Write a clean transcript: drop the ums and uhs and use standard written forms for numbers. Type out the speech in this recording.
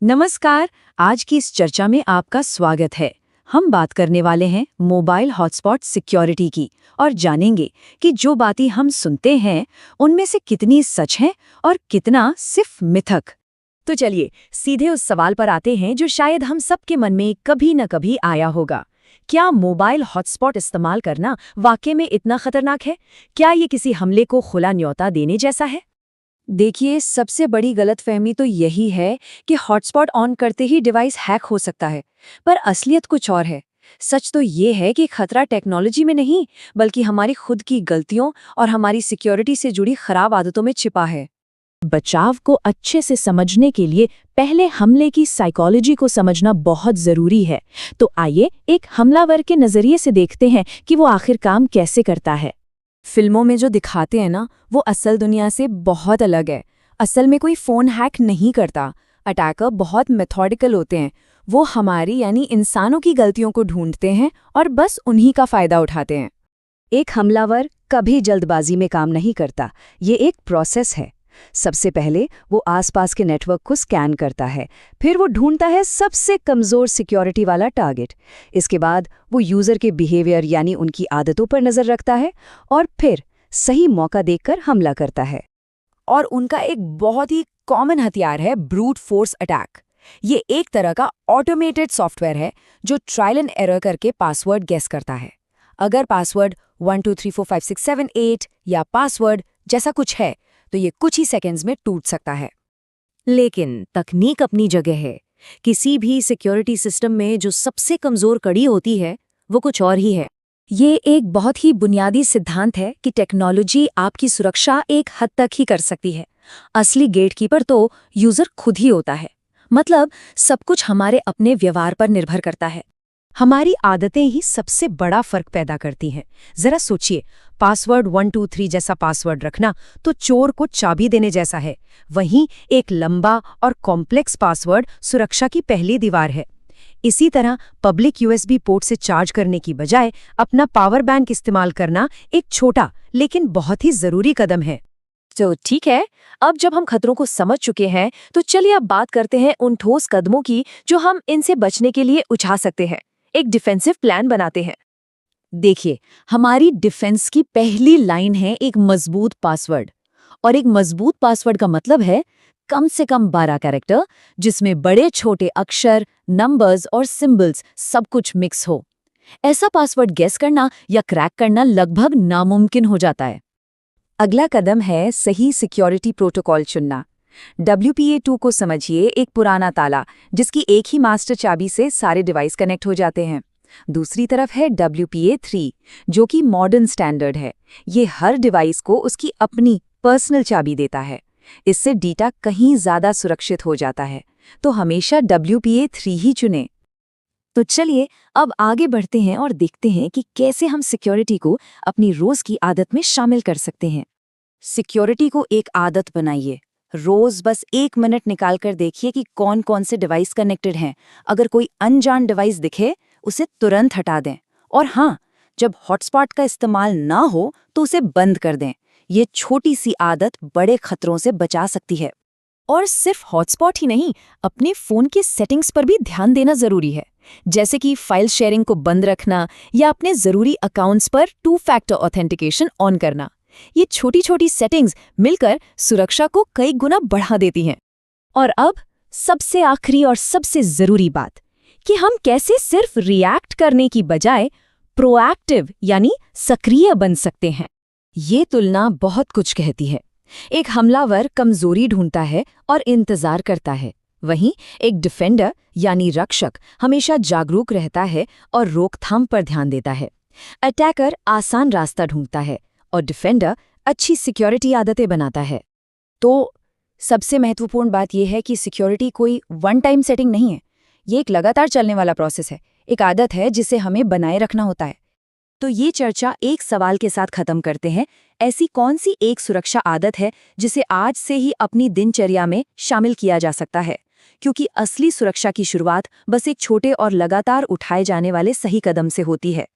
नमस्कार। आज की इस चर्चा में आपका स्वागत है। हम बात करने वाले हैं मोबाइल हॉटस्पॉट सिक्योरिटी की और जानेंगे कि जो बातें हम सुनते हैं उनमें से कितनी सच हैं और कितना सिर्फ मिथक। तो चलिए सीधे उस सवाल पर आते हैं जो शायद हम सबके मन में कभी न कभी आया होगा। क्या मोबाइल हॉटस्पॉट इस्तेमाल करना वाकई में इतना खतरनाक है? क्या ये किसी हमले को खुला न्योता देने जैसा है? देखिए, सबसे बड़ी गलतफहमी तो यही है कि हॉटस्पॉट ऑन करते ही डिवाइस हैक हो सकता है, पर असलियत कुछ और है। सच तो ये है कि खतरा टेक्नोलॉजी में नहीं, बल्कि हमारी खुद की गलतियों और हमारी सिक्योरिटी से जुड़ी खराब आदतों में छिपा है। बचाव को अच्छे से समझने के लिए पहले हमले की साइकोलॉजी को समझना बहुत जरूरी है। तो आइए एक हमलावर के नजरिए से देखते हैं कि वो आखिर काम कैसे करता है। फिल्मों में जो दिखाते हैं ना, वो असल दुनिया से बहुत अलग है। असल में कोई फ़ोन हैक नहीं करता। अटैकर बहुत मेथोडिकल होते हैं। वो हमारी यानी इंसानों की गलतियों को ढूंढते हैं और बस उन्हीं का फ़ायदा उठाते हैं। एक हमलावर कभी जल्दबाजी में काम नहीं करता। ये एक प्रोसेस है। सबसे पहले वो आसपास के नेटवर्क को स्कैन करता है, फिर वो ढूंढता है सबसे कमज़ोर सिक्योरिटी वाला टारगेट। इसके बाद वो यूज़र के बिहेवियर यानी उनकी आदतों पर नज़र रखता है और फिर सही मौका देखकर हमला करता है। और उनका एक बहुत ही कॉमन हथियार है ब्रूट फोर्स अटैक। ये एक तरह का ऑटोमेटेड सॉफ्टवेयर है जो ट्रायल एंड एरर करके पासवर्ड गेस करता है। अगर पासवर्ड 12345678 या पासवर्ड जैसा कुछ है तो ये कुछ ही सेकंड्स में टूट सकता है। लेकिन तकनीक अपनी जगह है। किसी भी सिक्योरिटी सिस्टम में जो सबसे कमजोर कड़ी होती है वो कुछ और ही है। ये एक बहुत ही बुनियादी सिद्धांत है कि टेक्नोलॉजी आपकी सुरक्षा एक हद तक ही कर सकती है। असली गेटकीपर तो यूजर खुद ही होता है। मतलब सब कुछ हमारे अपने व्यवहार पर निर्भर करता है। हमारी आदतें ही सबसे बड़ा फर्क पैदा करती हैं। जरा सोचिए, पासवर्ड 123 जैसा पासवर्ड रखना तो चोर को चाबी देने जैसा है। वहीं एक लंबा और कॉम्प्लेक्स पासवर्ड सुरक्षा की पहली दीवार है। इसी तरह पब्लिक यूएसबी पोर्ट से चार्ज करने की बजाय अपना पावर बैंक इस्तेमाल करना एक छोटा लेकिन बहुत ही जरूरी कदम है। तो ठीक है, अब जब हम खतरों को समझ चुके हैं तो चलिए अब बात करते हैं उन ठोस कदमों की जो हम इनसे बचने के लिए उठा सकते हैं। एक डिफेंसिव प्लान बनाते हैं। देखिए, हमारी डिफेंस की पहली लाइन है एक मजबूत पासवर्ड। और एक मजबूत पासवर्ड का मतलब है कम से कम 12 कैरेक्टर, जिसमें बड़े छोटे अक्षर, नंबर्स और सिंबल्स सब कुछ मिक्स हो। ऐसा पासवर्ड गेस करना या क्रैक करना लगभग नामुमकिन हो जाता है। अगला कदम है सही सिक्योरिटी प्रोटोकॉल चुनना। WPA2 को समझिए, एक पुराना ताला जिसकी एक ही मास्टर चाबी से सारे डिवाइस कनेक्ट हो जाते हैं। दूसरी तरफ है WPA3 जो कि मॉडर्न स्टैंडर्ड है। ये हर डिवाइस को उसकी अपनी पर्सनल चाबी देता है। इससे डेटा कहीं ज़्यादा सुरक्षित हो जाता है। तो हमेशा WPA3 ही चुनें। तो चलिए अब आगे बढ़ते हैं और देखते हैं कि कैसे हम सिक्योरिटी को अपनी रोज़ की आदत में शामिल कर सकते हैं। सिक्योरिटी को एक आदत बनाइए। रोज बस 1 मिनट निकालकर देखिए कि कौन कौन से डिवाइस कनेक्टेड हैं। अगर कोई अनजान डिवाइस दिखे, उसे तुरंत हटा दें। और हाँ, जब हॉटस्पॉट का इस्तेमाल ना हो तो उसे बंद कर दें। ये छोटी सी आदत बड़े खतरों से बचा सकती है। और सिर्फ हॉटस्पॉट ही नहीं, अपने फ़ोन के सेटिंग्स पर भी ध्यान देना ज़रूरी है। जैसे कि फाइल शेयरिंग को बंद रखना या अपने ज़रूरी अकाउंट्स पर 2 फैक्टर ऑथेंटिकेशन ऑन करना। ये छोटी छोटी सेटिंग्स मिलकर सुरक्षा को कई गुना बढ़ा देती हैं। और अब सबसे आखिरी और सबसे जरूरी बात कि हम कैसे सिर्फ रिएक्ट करने की बजाय प्रोएक्टिव यानी सक्रिय बन सकते हैं। ये तुलना बहुत कुछ कहती है। एक हमलावर कमजोरी ढूंढता है और इंतजार करता है, वहीं एक डिफेंडर यानी रक्षक हमेशा जागरूक रहता है और रोकथाम पर ध्यान देता है। अटैकर आसान रास्ता ढूंढता है और डिफेंडर अच्छी सिक्योरिटी आदतें बनाता है। तो सबसे महत्वपूर्ण बात यह है कि सिक्योरिटी कोई वन टाइम सेटिंग नहीं है। ये एक लगातार चलने वाला प्रोसेस है, एक आदत है जिसे हमें बनाए रखना होता है। तो ये चर्चा एक सवाल के साथ खत्म करते हैं। ऐसी कौन सी एक सुरक्षा आदत है जिसे आज से ही अपनी दिनचर्या में शामिल किया जा सकता है? क्योंकि असली सुरक्षा की शुरुआत बस एक छोटे और लगातार उठाए जाने वाले सही कदम से होती है।